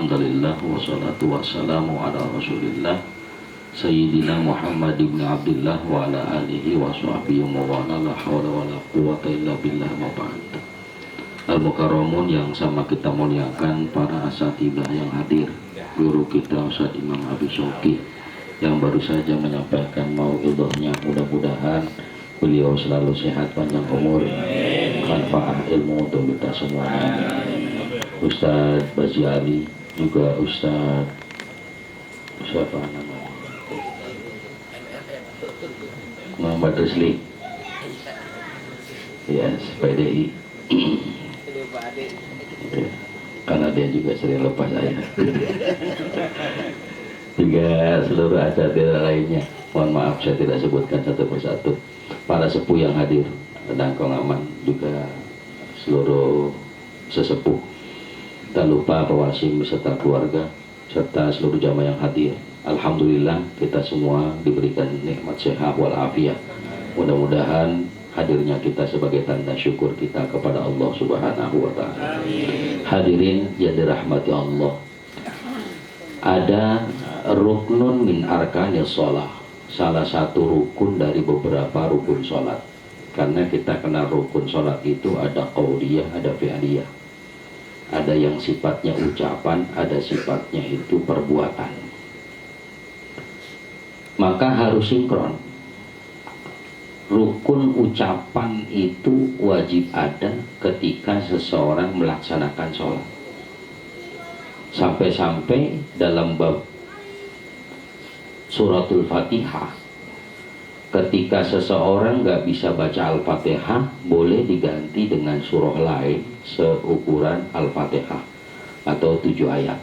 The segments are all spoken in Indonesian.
Alhamdulillah wassalatu wassalamu ala Rasulillah Sayyidina Muhammad ibn Abdullah wa ala alihi wa sahbihi wa wala la hawla wa la quwata illa billah ma ba'd. Al-Mukarramun yang sama kita muliakan, para asatibah yang hadir, guru kita Ustaz Imam Habib Syauqi yang baru saja menyampaikan mau'idhahnya, mudah-mudahan beliau selalu sehat, panjang umur, manfaat ilmu untuk kita semuanya. Ustaz Bazi Ali, juga Ustaz siapa namanya, Muhammad Rusli, yes, PDI. Karena dia juga sering lupa saya. Juga seluruh asatidz lainnya, mohon maaf saya tidak sebutkan satu persatu. Para sepuh yang hadir dan kongaman, juga seluruh sesepuh, tak lupa Pak Wasim beserta keluarga serta seluruh jamaah yang hadir. Alhamdulillah kita semua diberikan nikmat sehat walafiat. Mudah-mudahan hadirnya kita sebagai tanda syukur kita kepada Allah Subhanahu wa ta'ala. Hadirin yang dirahmati Allah, ada ruknun min arkanis shalah, salah satu rukun dari beberapa rukun sholat. Karena kita kenal rukun sholat itu ada qauliyah, ada fi'liyah, ada yang sifatnya ucapan, ada sifatnya itu perbuatan. Maka harus sinkron. Rukun ucapan itu wajib ada ketika seseorang melaksanakan sholat. Sampai-sampai dalam bab suratul Fatihah, ketika seseorang nggak bisa baca Al-Fatihah, boleh diganti dengan surah lain seukuran Al-Fatihah atau 7 ayat.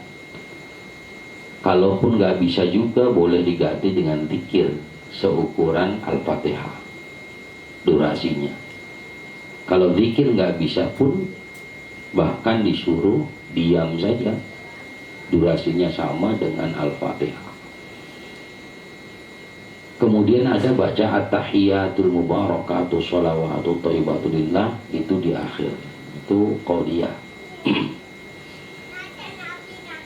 Kalaupun nggak bisa juga boleh diganti dengan zikir seukuran Al-Fatihah durasinya. Kalau zikir nggak bisa pun bahkan disuruh diam saja, durasinya sama dengan Al-Fatihah. Kemudian ada baca at-tahiyatul mubarakatuh sholawatu thayyibatu lillah, itu di akhir, itu qauliyah.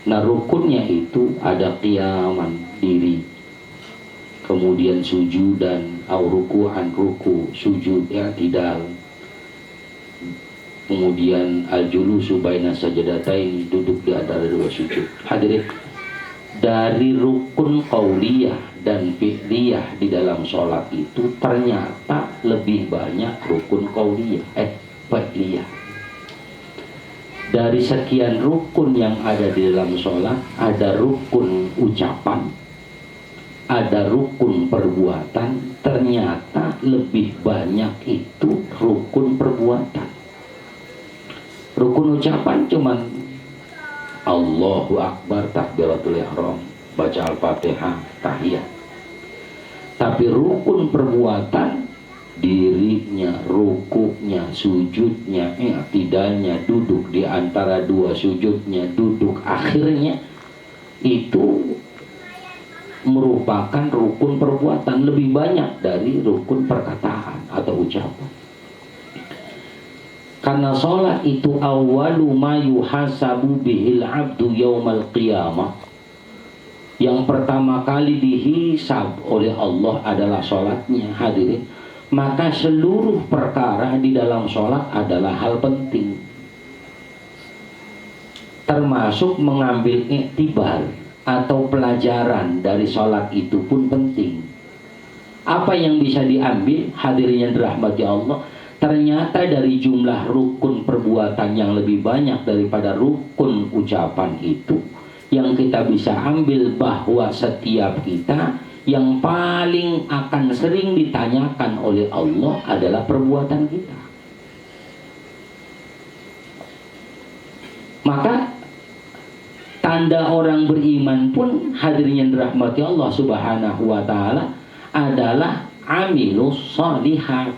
Nah rukunnya itu ada qiyaman, diri, kemudian sujudan au ruku'an, ruku, sujud, i'tidal, kemudian al-julusu baina sajadatain, duduk di antara dua sujud. Hadirin, dari rukun qauliyah dan fi'liyah di dalam sholat itu ternyata lebih banyak rukun qauliyah, fi'liyah. Dari sekian rukun yang ada di dalam sholat, ada rukun ucapan, ada rukun perbuatan, ternyata lebih banyak itu rukun perbuatan. Rukun ucapan cuman Allahu Akbar, takbiratul ihram, baca Al-Fatihah, tahiyat. Tapi rukun perbuatan, dirinya, rukuknya, sujudnya, i'tidalnya, duduk di antara dua sujudnya, duduk akhirnya, itu merupakan rukun perbuatan lebih banyak dari rukun perkataan atau ucapan. Karena sholat itu awwalu ma yuhasabu bihil abdu yaumal qiyamah, yang pertama kali dihisab oleh Allah adalah sholatnya. Hadirin, maka seluruh perkara di dalam sholat adalah hal penting, termasuk mengambil iktibar atau pelajaran dari sholat itu pun penting. Apa yang bisa diambil, hadirin yang dirahmati Allah, ternyata dari jumlah rukun perbuatan yang lebih banyak daripada rukun ucapan itu, yang kita bisa ambil bahwa setiap kita yang paling akan sering ditanyakan oleh Allah adalah perbuatan kita. Maka tanda orang beriman pun, hadirin yang dirahmati Allah Subhanahu wa ta'ala, adalah amilus shalihat,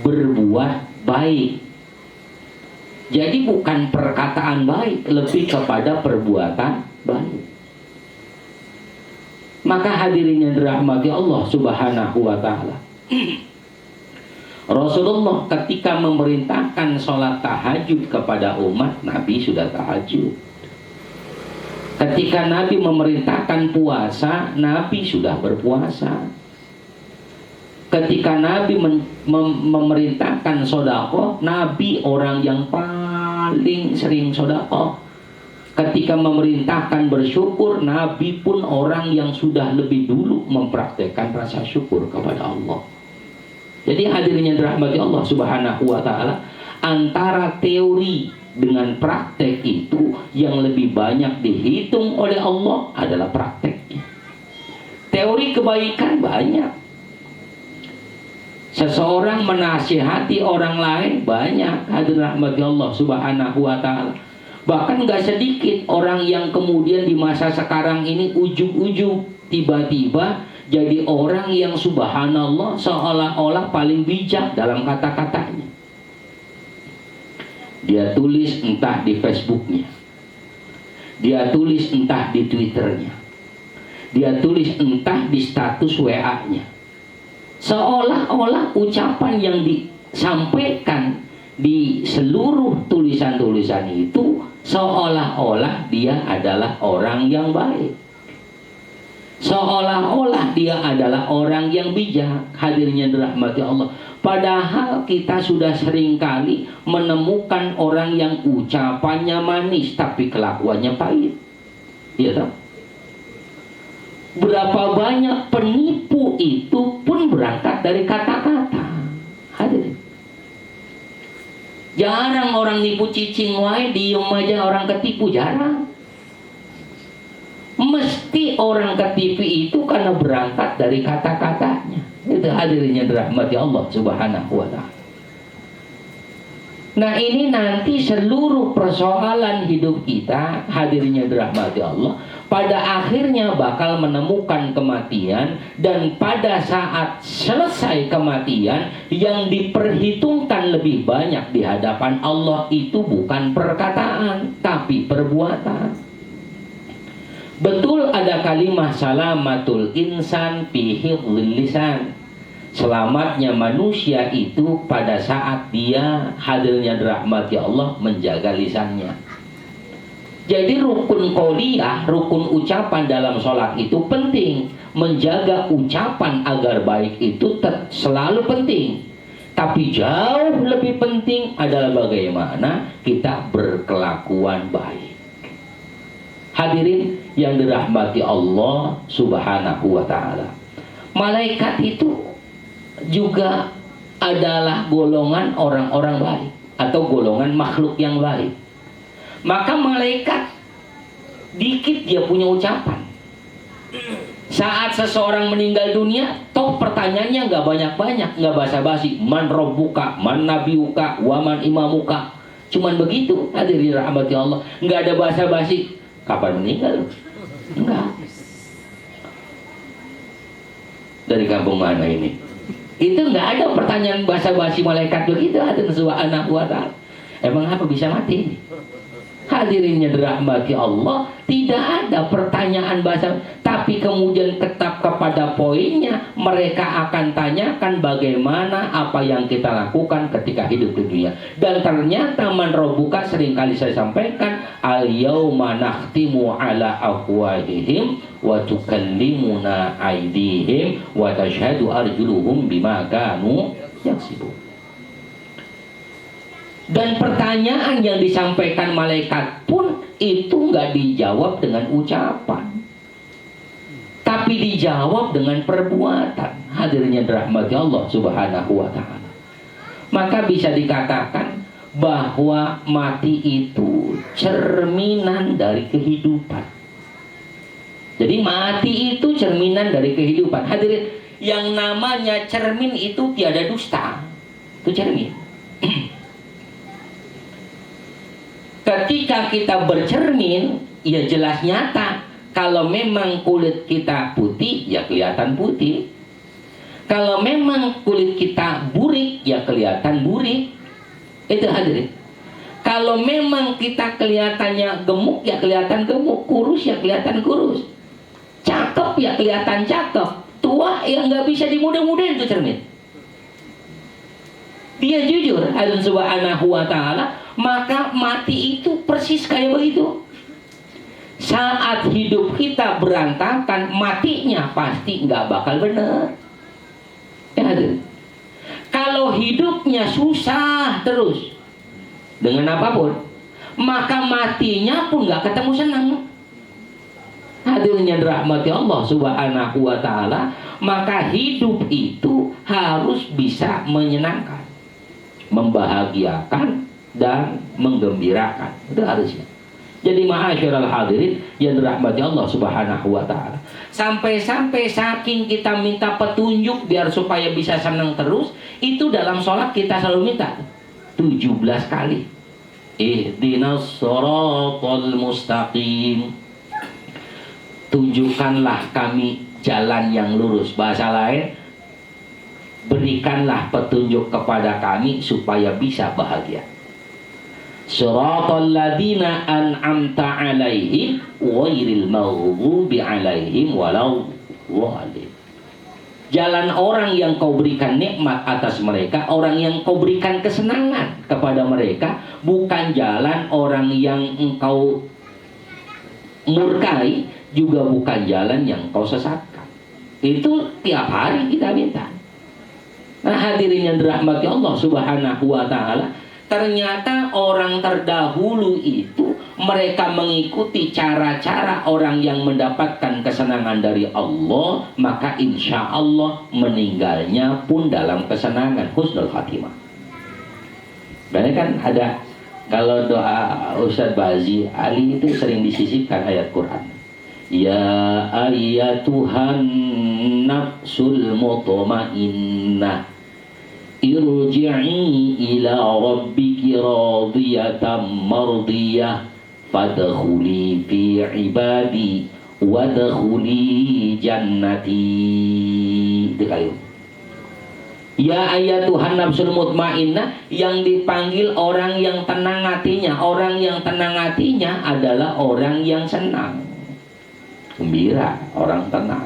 berbuat baik. Jadi bukan perkataan baik, lebih kepada perbuatan baik. Maka hadirin yang dirahmati Allah Subhanahu wa ta'ala, Rasulullah ketika memerintahkan sholat tahajud kepada umat, Nabi sudah tahajud. Ketika Nabi memerintahkan puasa, Nabi sudah berpuasa. Ketika Nabi memerintahkan sedekah, Nabi orang yang paling sering sedekah. Ketika memerintahkan bersyukur, Nabi pun orang yang sudah lebih dulu mempraktekkan rasa syukur kepada Allah. Jadi hadirin yang dirahmati Allah Subhanahu wa taala, antara teori dengan praktek itu yang lebih banyak dihitung oleh Allah adalah prakteknya. Teori kebaikan banyak. Seseorang menasihati orang lain banyak, hadirin rahmati Allah Subhanahu wa taala. Bahkan gak sedikit orang yang kemudian di masa sekarang ini ujug-ujug tiba-tiba jadi orang yang subhanallah seolah-olah paling bijak dalam kata-katanya. Dia tulis entah di Facebooknya, dia tulis entah di Twitternya, dia tulis entah di status WA-nya. Seolah-olah ucapan yang disampaikan di seluruh tulisan-tulisan itu seolah-olah dia adalah orang yang baik, seolah-olah dia adalah orang yang bijak. Hadirin yang dirahmati Allah, padahal kita sudah seringkali menemukan orang yang ucapannya manis tapi kelakuannya pahit. Iya tak? Berapa banyak penipu itu pun berangkat dari kata-kata. Hadirin, jarang orang nipu cicing wae diem aja orang ketipu, jarang. Mesti orang ketipu itu karena berangkat dari kata-katanya. Itu hadirinnya dirahmati Allah Subhanahu wa ta'ala. Nah ini nanti seluruh persoalan hidup kita, hadirinnya dirahmati Allah, pada akhirnya bakal menemukan kematian. Dan pada saat selesai kematian, yang diperhitungkan lebih banyak di hadapan Allah itu bukan perkataan tapi perbuatan. Betul ada kalimat salamatul insan fi hifdzil lisan. Selamatnya manusia itu pada saat dia, hadirnya dirahmati Allah, menjaga lisannya. Jadi rukun qauliyah, rukun ucapan dalam sholat itu penting. Menjaga ucapan agar baik itu selalu penting. Tapi jauh lebih penting adalah bagaimana kita berkelakuan baik. Hadirin yang dirahmati Allah Subhanahu wa ta'ala, malaikat itu juga adalah golongan orang-orang baik atau golongan makhluk yang baik. Maka malaikat dikit dia punya ucapan. Saat seseorang meninggal dunia, toh pertanyaannya nggak banyak-banyak, nggak basa-basi. Man robbuka, man nabiuka, wa man imamuka. Cuman begitu, hadirin rahmati Allah. Nggak ada basa-basi. Kapan meninggal? Enggak. Dari kampung mana ini? Itu nggak ada pertanyaan basa-basi malaikat begitu. Hadirin subhanahu wa ta'ala. Emang apa bisa mati ini? Hadirinnya dirahmati Allah, tidak ada pertanyaan bahasa, tapi kemudian tetap kepada poinnya. Mereka akan tanyakan bagaimana apa yang kita lakukan ketika hidup di dunia. Dan ternyata man rabbuka, seringkali saya sampaikan, al yauma nakhtimu ala afwahihim wa tukallimuna aydihim wa tashhadu arjuluhum bima kanu yaksibun. Dan pertanyaan yang disampaikan malaikat pun itu nggak dijawab dengan ucapan, tapi dijawab dengan perbuatan. Hadirnya dirahmati Allah Subhanahu wa ta'ala. Maka bisa dikatakan bahwa mati itu cerminan dari kehidupan. Jadi mati itu cerminan dari kehidupan. Hadirin, yang namanya cermin itu tiada dusta. Itu cermin. Ketika kita bercermin, ya jelas nyata. Kalau memang kulit kita putih, ya kelihatan putih. Kalau memang kulit kita burik, ya kelihatan burik. Itu hadirin. Kalau memang kita kelihatannya gemuk, ya kelihatan gemuk. Kurus, ya kelihatan kurus. Cakep, ya kelihatan cakep. Tua, ya nggak bisa dimudah-mudahin itu cermin. Dia jujur, Allah Subhanahu wa ta'ala. Maka mati itu persis kayak begitu. saat hidup kita berantakan, matinya pasti nggak bakal benar. Ya, hadirin. Kalau hidupnya susah terus dengan apapun, maka matinya pun nggak ketemu senang. Hadirin yang dirahmati Allah Subhanahu wa Ta'ala, maka hidup itu harus bisa menyenangkan, membahagiakan, dan menggembirakan. Itu harusnya. Jadi ma'asyiral hadirin yang dirahmati Allah Subhanahu wa Ta'ala, sampai-sampai saking kita minta petunjuk biar supaya bisa senang terus, itu dalam sholat kita selalu minta 17 kali. Ihdinas shiratal mustaqim. Tunjukkanlah kami jalan yang lurus. Bahasa lain, berikanlah petunjuk kepada kami supaya bisa bahagia. Shiratal ladzina an'amta 'alaihim ghairil maghdubi 'alaihim waladhdallin. Jalan orang yang kau berikan nikmat atas mereka, orang yang kau berikan kesenangan kepada mereka, bukan jalan orang yang engkau murkai, juga bukan jalan yang kau sesatkan. Itu tiap hari kita minta. Nah, hadirin yang dirahmati Allah Subhanahu wa Ta'ala, ternyata orang terdahulu itu mereka mengikuti cara-cara orang yang mendapatkan kesenangan dari Allah, maka insya Allah meninggalnya pun dalam kesenangan, husnul khatimah. Banyak kan ada, kalau doa Ustadz Bazi Ali itu sering disisipkan ayat Quran. Ya ayyatuhan nafsul mutmainnah irji'i ila rabbiki radiyatan mardiyah fadkhuli fi ibadi wadkhuli jannati. Itu kali. Ya ayyatuhan nafsul mutmainnah, yang dipanggil orang yang tenang hatinya. Orang yang tenang hatinya adalah orang yang senang, gembira, orang tenang.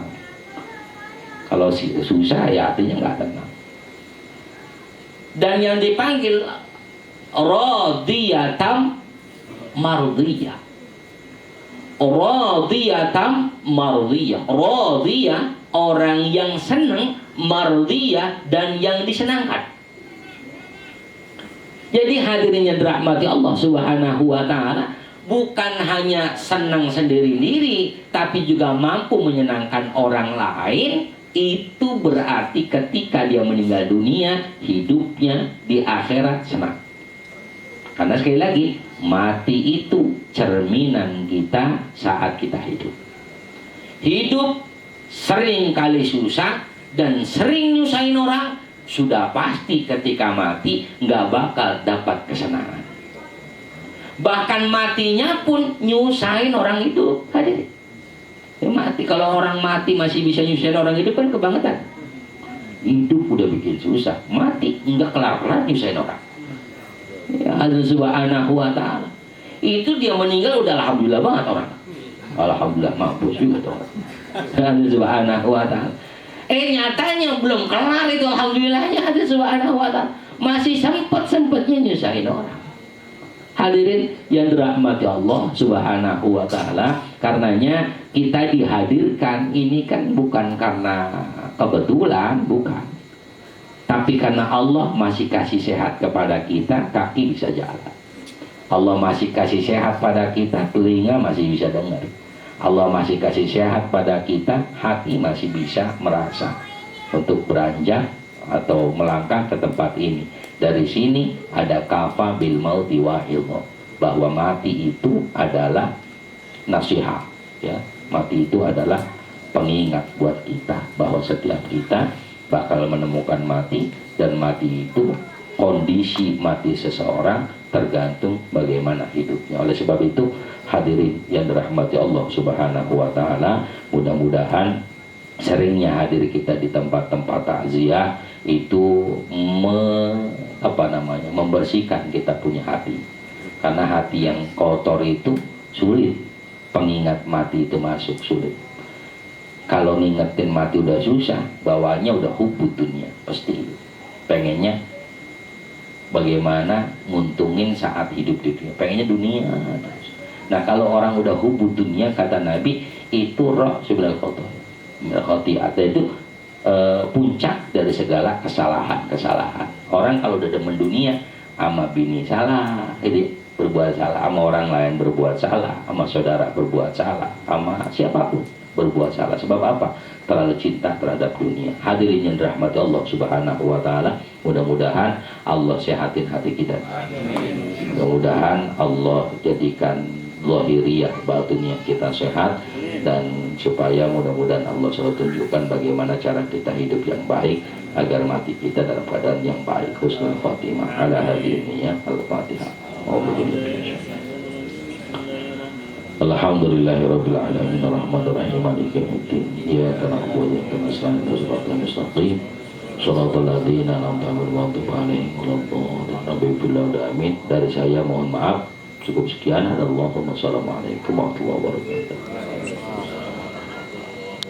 Kalau susah ya artinya nggak tenang. Dan yang dipanggil radiyatam mardiyah. Radiyatam mardiyah. Radiyah orang yang senang, mardiyah dan yang disenangkan. Jadi hadirin yang dirahmati Allah Subhanahu wa Ta'ala, bukan hanya senang sendiri-sendiri, tapi juga mampu menyenangkan orang lain. Itu berarti ketika dia meninggal dunia, hidupnya di akhirat senang. Karena sekali lagi, mati itu cerminan kita saat kita hidup. Hidup sering kali susah dan sering nyusahin orang, sudah pasti ketika mati nggak bakal dapat kesenangan. Bahkan matinya pun nyusahin orang hidup. Hadirin, ya mati, kalau orang mati masih bisa nyusahin orang hidup kan kebangetan. Hidup udah bikin susah, mati nggak kelar-kelar nyusahin orang. Ya Allah Subhanahu wa Ta'ala, itu dia meninggal udah alhamdulillah banget orang. Alhamdulillah, mampus juga tuh. Allah Subhanahu wa Ta'ala. Nyatanya belum kelar itu alhamdulillahnya. Allah Subhanahu wa Ta'ala masih sempet-sempetnya nyusahin orang. Hadirin yang dirahmati Allah Subhanahu wa Ta'ala, karenanya kita dihadirkan ini kan bukan karena kebetulan, bukan, tapi karena Allah masih kasih sehat kepada kita, kaki bisa jalan. Allah masih kasih sehat pada kita, telinga masih bisa dengar. Allah masih kasih sehat pada kita, hati masih bisa merasa untuk beranjak atau melangkah ke tempat ini. Dari sini ada kafa bil mauti wa ilmu, bahwa mati itu adalah nasihat, ya. Mati itu adalah pengingat buat kita bahwa setiap kita bakal menemukan mati, dan mati itu, kondisi mati seseorang tergantung bagaimana hidupnya. Oleh sebab itu hadirin yang dirahmati Allah Subhanahu wa Ta'ala, mudah-mudahan seringnya hadir kita di tempat-tempat takziah itu membersihkan kita punya hati. Karena hati yang kotor itu sulit pengingat mati itu masuk, sulit. Kalau ngingetin mati udah susah, bawaannya udah hubud dunia, pasti pengennya bagaimana nguntungin saat hidup di dunia, pengennya dunia terus. Nah kalau orang udah hubud dunia, kata Nabi, itu roh sebelah khotiat, itu puncak dari segala kesalahan. Orang kalau udah demen dunia, sama bini salah, jadi berbuat salah, sama orang lain berbuat salah, sama saudara berbuat salah, sama siapapun berbuat salah. Sebab apa? Terlalu cinta terhadap dunia. Hadirin yang dirahmati Allah Subhanahu wa taala, mudah-mudahan Allah sehatin hati kita. Mudah-mudahan Allah jadikan lahiriah batinnya kita sehat, dan supaya mudah-mudahan Allah selalu tunjukkan bagaimana cara kita hidup yang baik agar mati kita dalam keadaan yang baik. Husnul Fatimah ala hadiniya al-Fatihah. Alhamdulillahirabbil alamin arrahmanir rahim maliki yaumiddin iyyaka na'budu wa iyyaka nasta'in ihdinas siratal mustaqim shiratal ladzina an'amta 'alaihim ghairil amin. Dari saya mohon maaf, cukup sekian. Assalamualaikum warahmatullahi wabarakatuh.